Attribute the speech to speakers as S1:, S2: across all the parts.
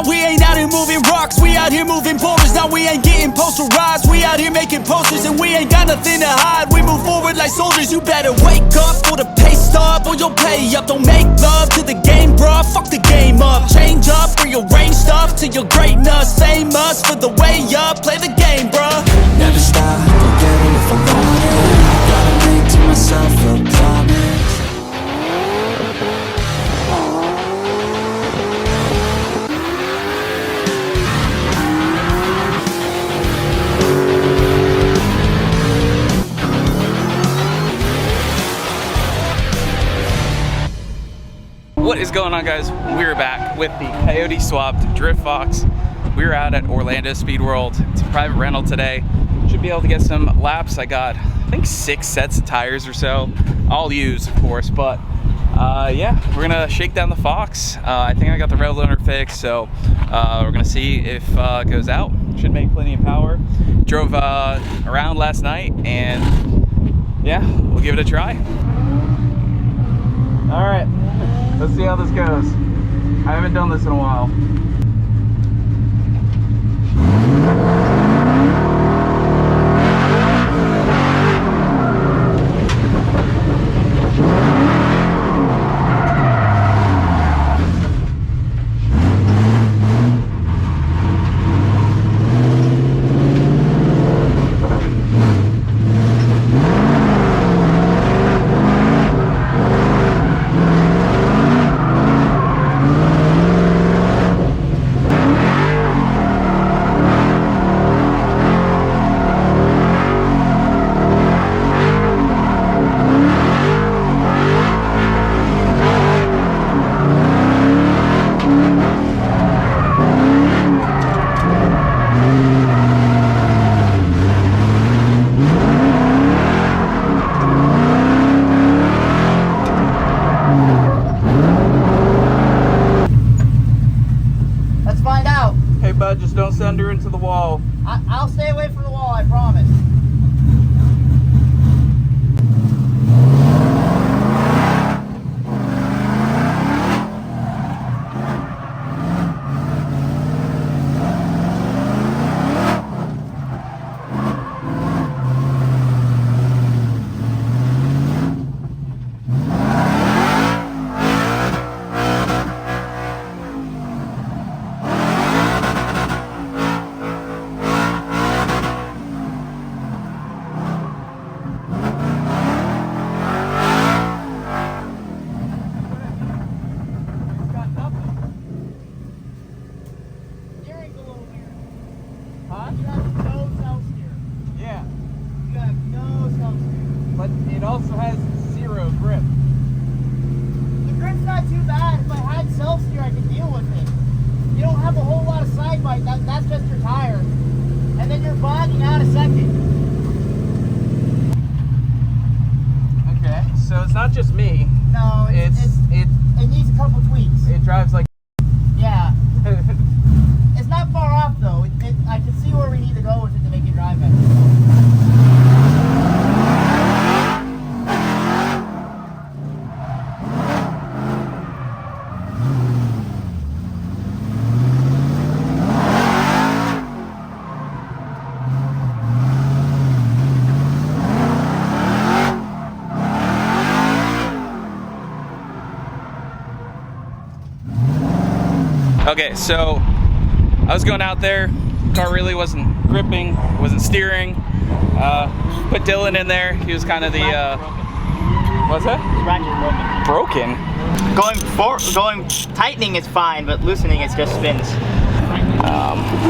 S1: We ain't out here moving rocks, we out here moving boulders. Now we ain't getting posterized, we out here making posters. And we ain't got nothing to hide, we move forward like soldiers. You better wake up for the pay stub, or you'll pay up. Don't make love to the game, bruh, fuck the game up. Change up, rearrange stuff to your greatness. Famous for the way up, play the game, bruh.
S2: Never stop, don't get it if I want it. Gotta make to myself a promise.
S3: What is going on, guys? We're back with the Coyote swapped Drift Fox. We're out at Orlando Speed World. It's a private rental today. Should be able to get some laps. I got, I think, 6 sets of tires or so. All used, of course, but yeah, we're gonna shake down the Fox. I think I got the rev limiter fixed, so we're gonna see if it goes out. Should make plenty of power. Drove around last night, and yeah, we'll give it a try. All right. Let's see how this goes. I haven't done this in a while. Just don't send her into the wall.
S4: I'll stay away from the wall, I promise.
S3: But it also has 0 grip.
S4: The grip's not too bad. If I had self-steer, I could deal with it. You don't have a whole lot of side bite. That's just your tire. And then you're bogging out a second.
S3: Okay, so it's not just me.
S4: No, it needs a couple tweaks.
S3: It drives like...
S4: Yeah. It's not far off, though. I can see where we need to go with it to make it drive better.
S3: Okay, so I was going out there, car really wasn't gripping, wasn't steering. Put Dylan in there, he was kind of the, what's that? Broken?
S4: Going tightening is fine, but loosening it just spins.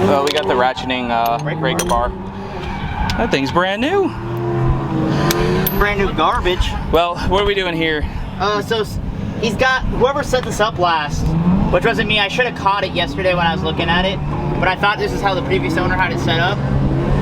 S3: Well, we got the ratcheting breaker bar. That thing's brand new.
S4: Brand new garbage.
S3: Well, what are we doing here?
S4: So he's got, whoever set this up last, which wasn't me. I should have caught it yesterday when I was looking at it, but I thought this is how the previous owner had it set up.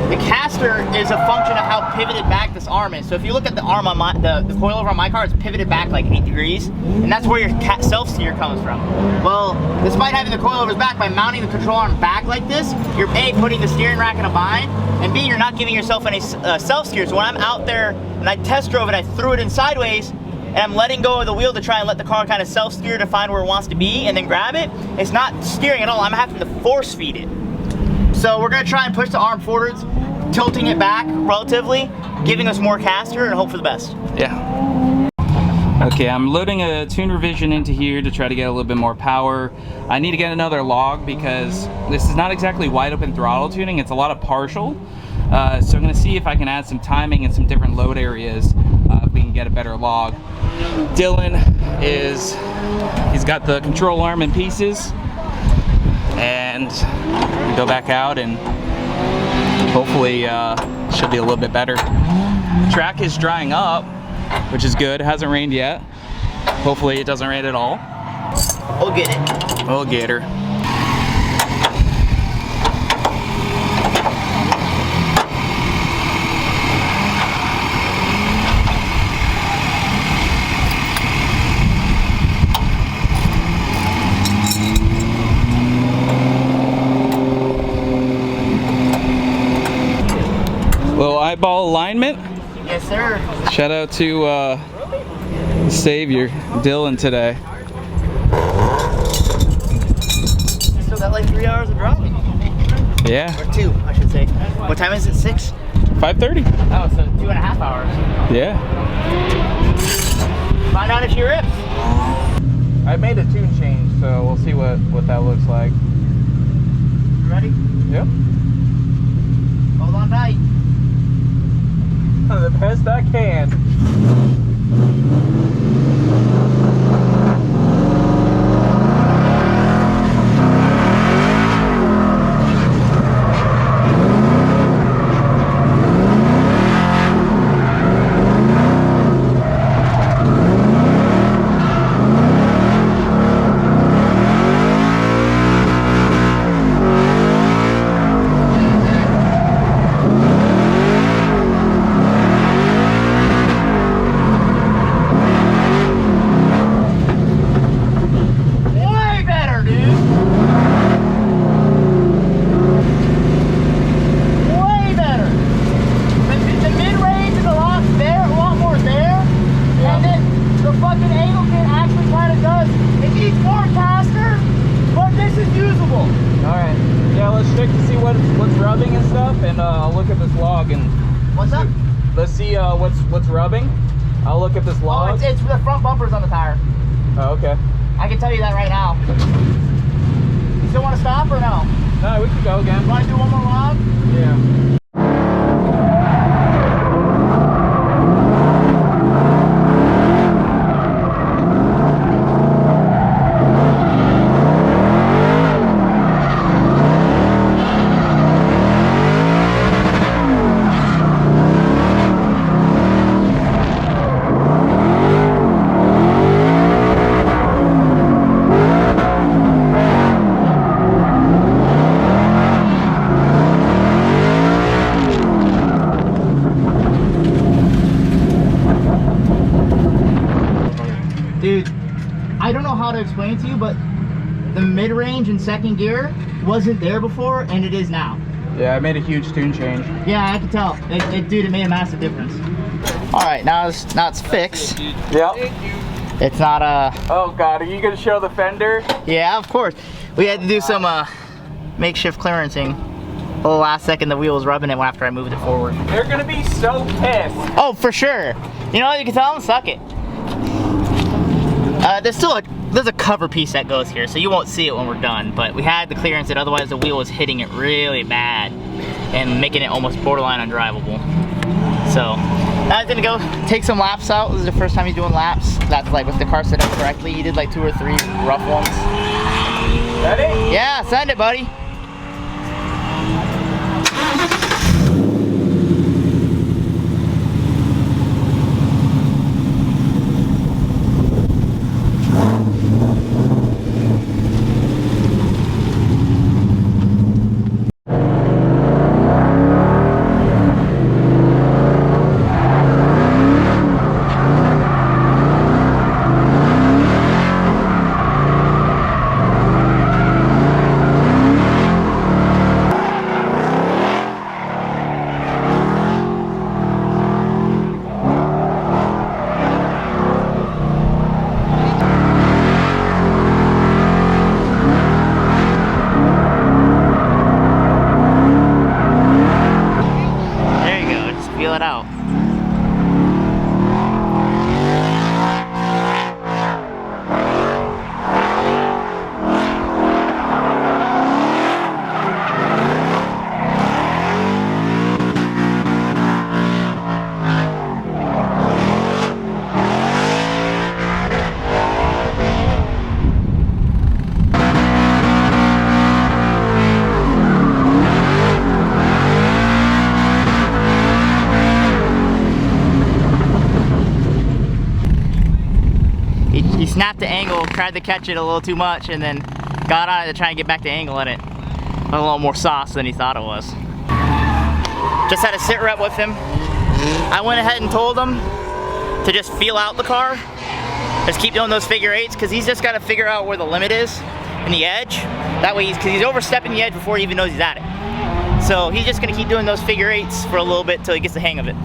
S4: The caster is a function of how pivoted back this arm is. So if you look at the arm on the coilover on my car, it's pivoted back like 8 degrees, and that's where your self-steer comes from. Well, despite having the coilovers back, by mounting the control arm back like this, you're A, putting the steering rack in a bind, and B, you're not giving yourself any self-steer. So when I'm out there and I test drove it, I threw it in sideways, and I'm letting go of the wheel to try and let the car kind of self-steer to find where it wants to be and then grab it, it's not steering at all. I'm having to force feed it. So we're gonna try and push the arm forwards, tilting it back relatively, giving us more caster and hope for the best.
S3: Yeah. Okay, I'm loading a tune revision into here to try to get a little bit more power. I need to get another log because this is not exactly wide open throttle tuning, it's a lot of partial. So I'm gonna see if I can add some timing in some different load areas if we can get a better log. Dylan he's got the control arm in pieces, and go back out and hopefully should be a little bit better. Track is drying up, which is good. It hasn't rained yet. Hopefully it doesn't rain at all.
S4: We'll get it.
S3: We'll get her. Little eyeball alignment.
S4: Yes, sir.
S3: Shout out to Savior, Dylan today.
S4: Still got like 3 hours of driving.
S3: Yeah.
S4: Or 2, I should say. What time is it? 6?
S3: 5:30.
S4: Oh, so 2.5 hours.
S3: Yeah.
S4: Find out if she rips.
S3: I made a tune change, so we'll see what that looks like.
S4: Ready?
S3: Yep.
S4: Hold on tight.
S3: The best I can.
S4: What's up?
S3: Let's see what's rubbing. I'll look at this log.
S4: Oh, it's the front bumpers on the tire.
S3: Oh, okay.
S4: I can tell you that right now. You still want to stop or no?
S3: No, we can go again.
S4: You want to do one more log?
S3: Yeah.
S4: Dude, I don't know how to explain it to you, but the mid-range and second gear wasn't there before, and it is now.
S3: Yeah, I made a huge tune change.
S4: Yeah, I can tell. Dude, it made a massive difference. All right, now it's fixed.
S3: Yep.
S4: It's not
S3: Oh God, are you gonna show the fender?
S4: Yeah, of course. We had to do some makeshift clearancing. The last second the wheel was rubbing it after I moved it forward.
S3: They're gonna be so pissed.
S4: Oh, for sure. You know what? You can tell them, suck it. There's a cover piece that goes here, so you won't see it when we're done, but we had to clearance it, otherwise the wheel was hitting it really bad and making it almost borderline undrivable. So now he's gonna go take some laps out. This is the first time he's doing laps. That's like with the car set up correctly. He did like 2 or 3 rough ones.
S3: Ready?
S4: Yeah, send it, buddy. that out. He snapped the angle, tried to catch it a little too much, and then got on it to try and get back to angle in it. A little more sauce than he thought it was. Just had a sit rep with him. I went ahead and told him to just feel out the car. Just keep doing those figure eights, because he's just got to figure out where the limit is and the edge. That way, because he's overstepping the edge before he even knows he's at it. So he's just going to keep doing those figure eights for a little bit till he gets the hang of it.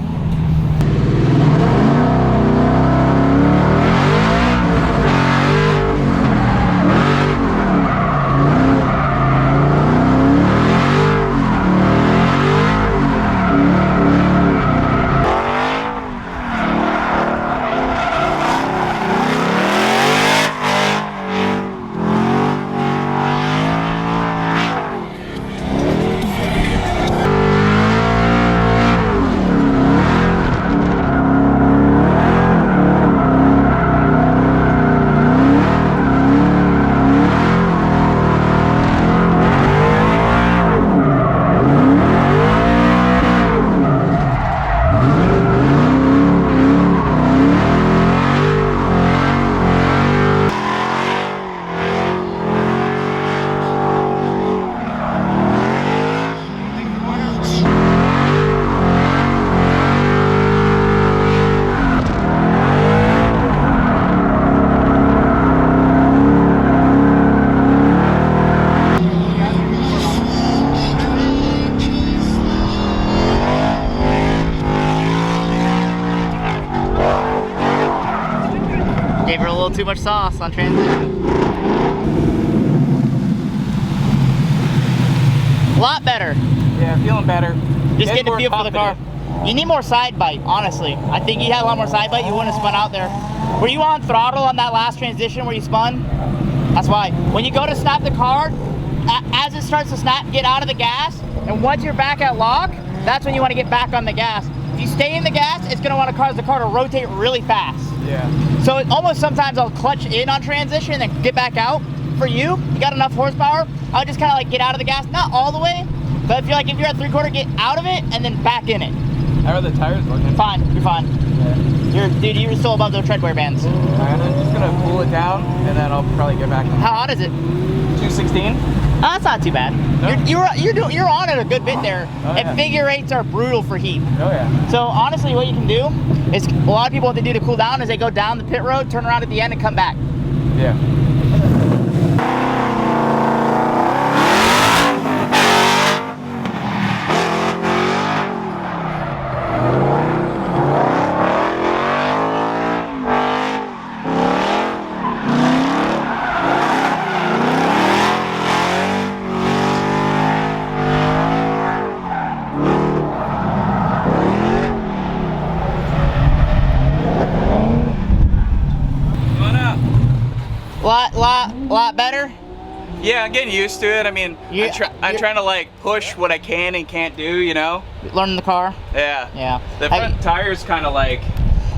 S4: Gave her a little too much sauce on transition. A lot better.
S3: Yeah, feeling better.
S4: Just getting a feel for the car. You need more side bite, honestly. I think you had a lot more side bite, you wouldn't have spun out there. Were you on throttle on that last transition where you spun? That's why. When you go to snap the car, as it starts to snap, get out of the gas, and once you're back at lock, that's when you want to get back on the gas. If you stay in the gas, it's going to want to cause the car to rotate really fast.
S3: Yeah.
S4: So it almost sometimes I'll clutch in on transition and then get back out. For you got enough horsepower, I would just kind of like get out of the gas, not all the way, but if you're at 3/4, get out of it and then back in it.
S3: How are the tires looking?
S4: Fine, you're fine.
S3: Yeah.
S4: Dude, you're still above the tread wear bands.
S3: Alright, I'm just gonna pull it down and then I'll probably get back.
S4: How hot is it?
S3: 216.
S4: Oh, that's not too bad.
S3: No.
S4: You're on it a good bit there.
S3: Oh, yeah.
S4: And figure eights are brutal for heat.
S3: Oh yeah.
S4: So honestly, what you can do is a lot of people what they do to cool down is they go down the pit road, turn around at the end, and come back.
S3: Yeah.
S4: Lot better.
S3: Yeah, I'm getting used to it. I mean, I'm trying to like push what I can and can't do, you know?
S4: Learning the car.
S3: Yeah.
S4: Yeah.
S3: The front tires kind of like...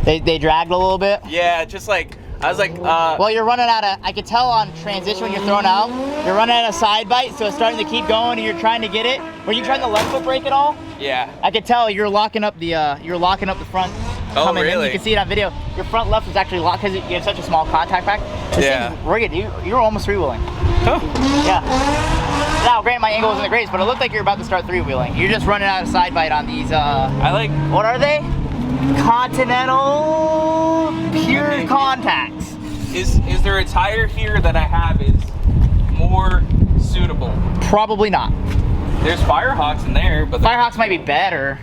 S4: They dragged a little bit.
S3: Yeah, just like, I was like,
S4: well, you're running out of, I could tell on transition when you're throwing out, you're running out of side bite, so it's starting to keep going and you're trying to get it. Were you trying the left foot brake at all?
S3: Yeah.
S4: I could tell you're locking up the front.
S3: Oh,
S4: coming
S3: really?
S4: in. You can see it on video. Your front left is actually locked because you have such a small contact pack. This thing's rigged. You're almost three-wheeling.
S3: Oh.
S4: Yeah. Now, granted, my angle wasn't the greatest, but it looked like you're about to start three-wheeling. You're just running out of side bite on these,
S3: I like...
S4: what are they? Continental pure contacts.
S3: Is there a tire here that I have is more suitable?
S4: Probably not.
S3: There's Firehawks in there, but...
S4: Firehawks might be better.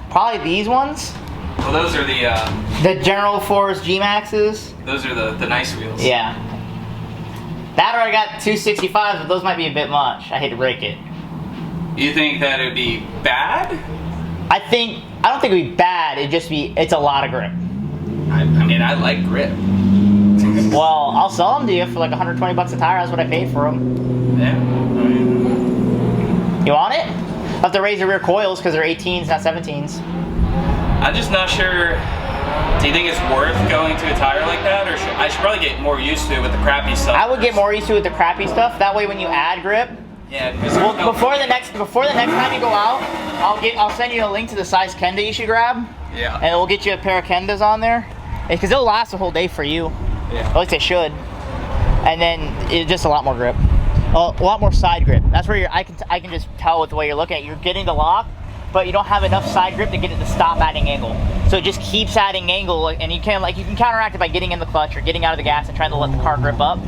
S4: Probably these ones.
S3: Well, those are
S4: the General Force G-Maxes.
S3: Those are the nice wheels.
S4: Yeah. That or I got 265, but those might be a bit much. I hate to break it.
S3: You think that it would be bad?
S4: I don't think it'd be bad. It's a lot of grip.
S3: I mean, I like grip.
S4: Well, I'll sell them to you for like 120 bucks a tire. That's what I paid for them.
S3: Yeah. I mean,
S4: You want it? I'll have to raise the rear coils because they're 18s, not 17s.
S3: I'm just not sure. Do you think it's worth going to a tire like that, or I should probably get more used to it with the crappy stuff?
S4: I would get more used to it with the crappy stuff. That way, when you add grip,
S3: yeah. Because
S4: well, before the next time you go out, I'll send you a link to the size Kenda you should grab.
S3: Yeah.
S4: And we'll get you a pair of Kendas on there, because they'll last a whole day for you.
S3: Yeah.
S4: At least they should. And then it's just a lot more grip, a lot more side grip. That's where I can just tell with the way you're looking at it. You're getting the lock, but you don't have enough side grip to get it to stop adding angle. So it just keeps adding angle, and you can counteract it by getting in the clutch or getting out of the gas and trying to let the car grip up.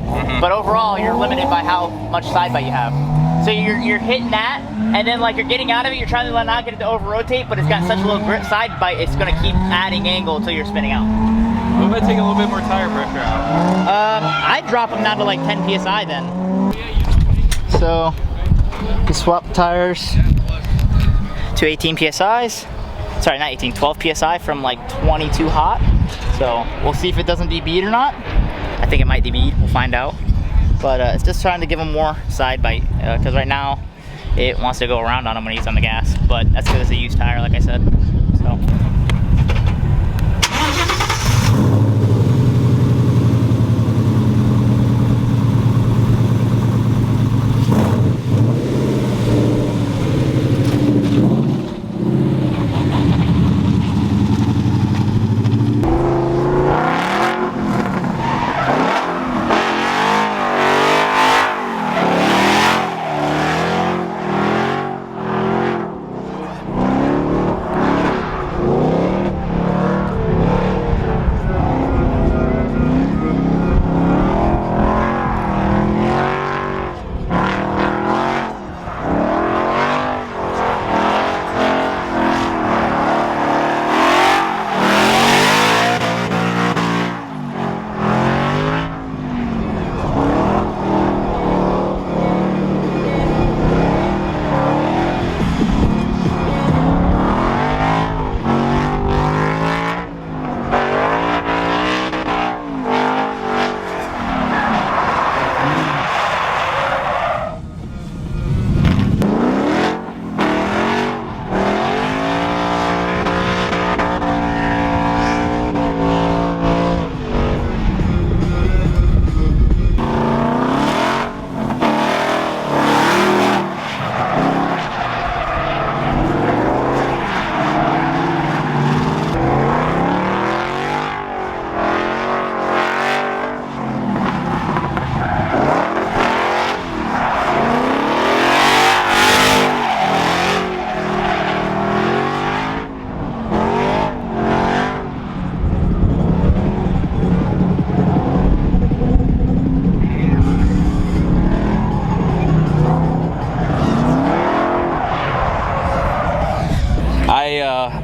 S4: But overall, you're limited by how much side bite you have. So you're hitting that, and then like you're getting out of it, you're trying to not get it to over rotate, but it's got such a low grip side bite, it's gonna keep adding angle until you're spinning out.
S3: What if I take a little bit more tire pressure out?
S4: I'd drop them down to like 10 psi then. So you swap tires to 18 psi's. Sorry, not 18, 12 psi from like 22 hot. So we'll see if it doesn't debead or not. I think it might debead, we'll find out. But it's just trying to give them more side bite, because right now it wants to go around on them when he's on the gas. But that's because it's a used tire, like I said. So.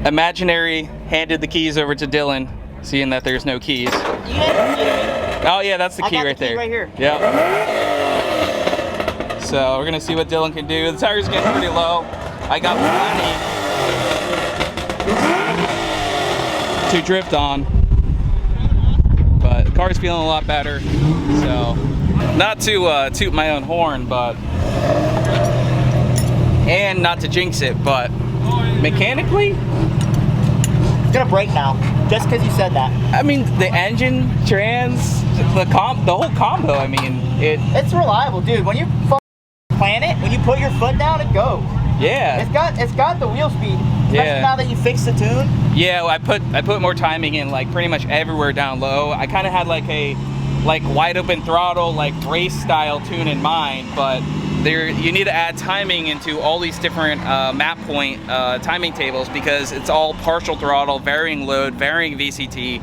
S3: Imaginary handed the keys over to Dylan, seeing that there's no keys. Oh yeah, that's the key right there.
S4: Right here.
S3: Yep. So we're gonna see what Dylan can do. The tire's getting pretty low. I got plenty to drift on, but the car's feeling a lot better. So not to toot my own horn, but and not to jinx it, but mechanically,
S4: it's gonna break now, just because you said that.
S3: I mean, the engine, trans, the whole combo. I mean,
S4: it's reliable, dude. When you plan it, when you put your foot down, it goes.
S3: Yeah.
S4: It's got the wheel speed. Especially
S3: Yeah.
S4: now that you fixed the tune.
S3: Yeah, I put more timing in, like pretty much everywhere down low. I kind of had like a wide open throttle, like race style tune in mind, but you need to add timing into all these different map point timing tables, because it's all partial throttle, varying load, varying VCT.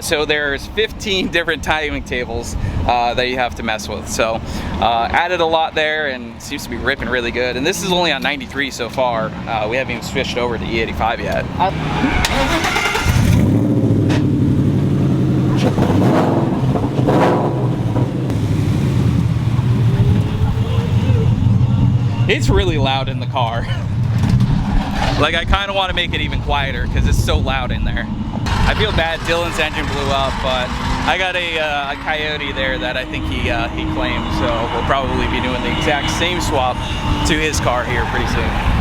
S3: So there's 15 different timing tables that you have to mess with. So added a lot there, and seems to be ripping really good. And this is only on 93 so far. We haven't even switched over to E85 yet. It's really loud in the car. Like, I kind of want to make it even quieter because it's so loud in there. I feel bad Dylan's engine blew up, but I got a Coyote there that I think he claimed, so we'll probably be doing the exact same swap to his car here pretty soon.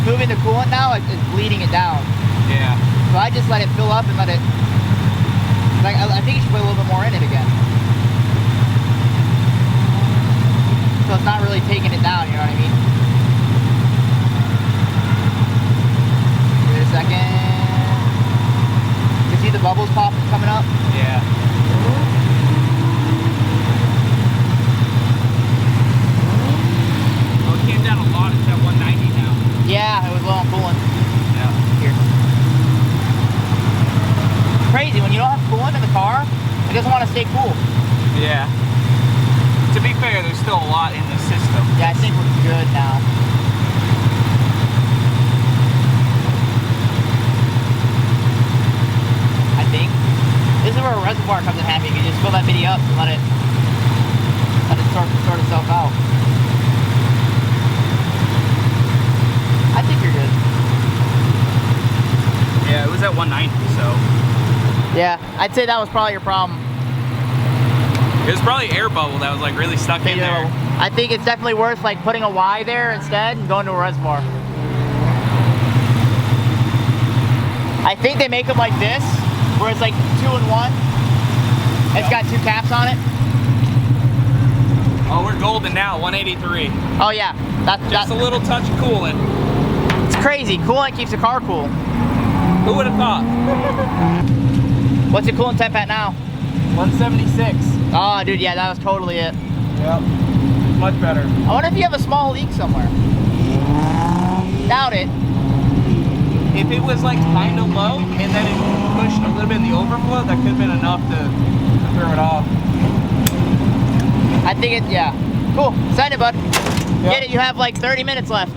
S4: moving the coolant now, it's bleeding it down.
S3: Yeah.
S4: So I just let it fill up and let it, like, I think you should put a little bit more in it again. So it's not really taking it down, you know what I mean? Give it a second. You see the bubbles popping coming up?
S3: Yeah. Oh, it came down a lot. It's at 190 now.
S4: Yeah, it was low on coolant.
S3: Yeah.
S4: Here. Crazy, when you don't have coolant in the car, it doesn't want to stay cool.
S3: Yeah. To be fair, there's still a lot in the system.
S4: Yeah, I think we're good now. I think. This is where a reservoir comes in handy. You can just fill that bitty up and let it sort itself out. I think you're good.
S3: Yeah, it was at 190, so.
S4: Yeah, I'd say that was probably your problem.
S3: It was probably air bubble that was like really stuck in there.
S4: I think it's definitely worth like putting a Y there instead and going to a reservoir. I think they make them like this, where it's like 2 in 1. It's got 2 caps on it.
S3: Oh, we're golden now, 183.
S4: Oh yeah,
S3: Just a little touch of coolant.
S4: It's crazy. Coolant keeps the car cool.
S3: Who would have thought?
S4: What's your coolant temp at now?
S3: 176.
S4: Oh, dude, yeah, that was totally it.
S3: Yep. Much better.
S4: I wonder if you have a small leak somewhere. Doubt it.
S3: If it was like kind of low and then it pushed a little bit in the overflow, that could have been enough to throw it off.
S4: I think it, yeah. Cool. Sign it, bud.
S3: Yep.
S4: Get it, you have like 30 minutes left.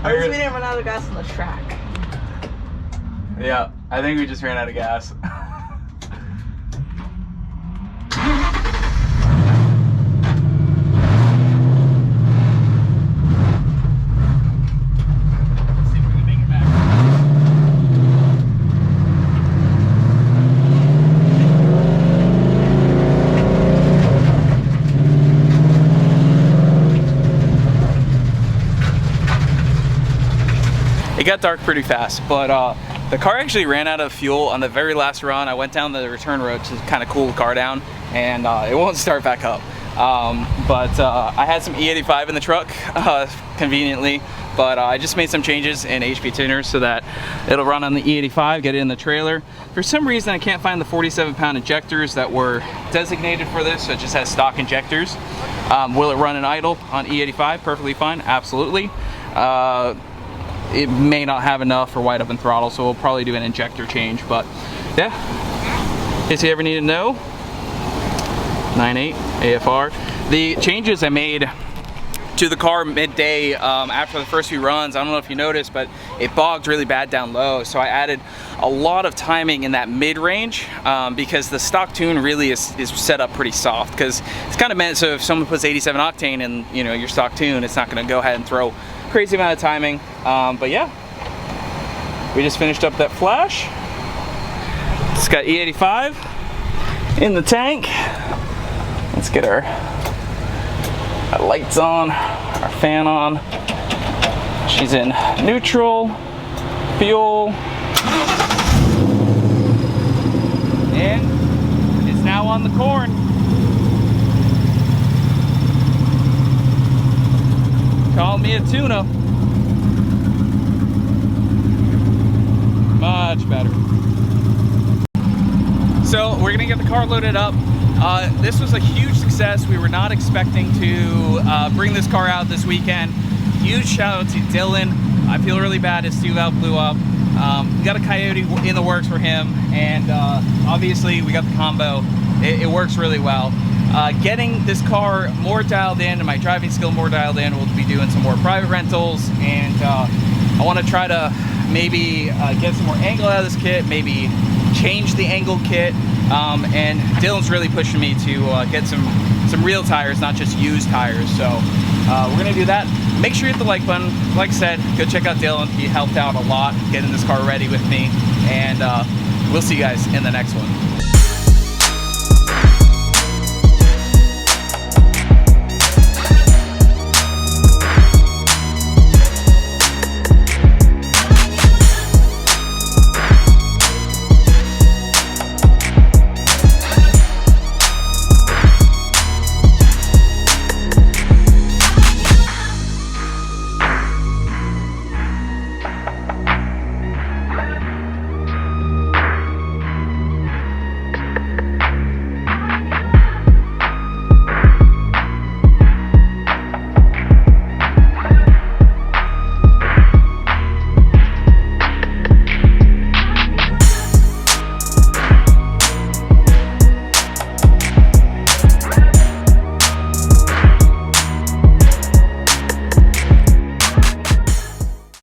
S5: At least we didn't run out of gas on the track.
S3: Yeah, I think we just ran out of gas. It got dark pretty fast, but the car actually ran out of fuel on the very last run. I went down the return road to kind of cool the car down, and it won't start back up. But I had some E85 in the truck, conveniently, but I just made some changes in HP tuners so that it'll run on the E85, get it in the trailer. For some reason, I can't find the 47-pound injectors that were designated for this, so it just has stock injectors. Will it run in idle on E85? Perfectly fine, absolutely. It may not have enough for wide open throttle, so we'll probably do an injector change, but yeah, in case you ever need to know, 9.8 AFR. The changes I made to the car midday after the first few runs, I don't know if you noticed, but it bogged really bad down low, so I added a lot of timing in that mid-range because the stock tune really is set up pretty soft, because it's kind of meant so if someone puts 87 octane in, you know, your stock tune, it's not going to go ahead and throw crazy amount of timing. But yeah, we just finished up that flash. It's got E85 in the tank. Let's get our lights on, our fan on. She's in neutral, fuel, and it's now on the corn. Call me a tuna. Much better. So we're gonna get the car loaded up. This was a huge success. We were not expecting to bring this car out this weekend. Huge shout out to Dylan. I feel really bad his stew valve blew up. We got a Coyote in the works for him, and obviously we got the combo. It works really well. Getting this car more dialed in and my driving skill more dialed in, we'll be doing some more private rentals, and I want to try to maybe get some more angle out of this kit, maybe change the angle kit, and Dylan's really pushing me to get some real tires, not just used tires. So we're gonna do that. Make sure you hit the like button. Like I said, go check out Dylan. He helped out a lot getting this car ready with me, and we'll see you guys in the next one.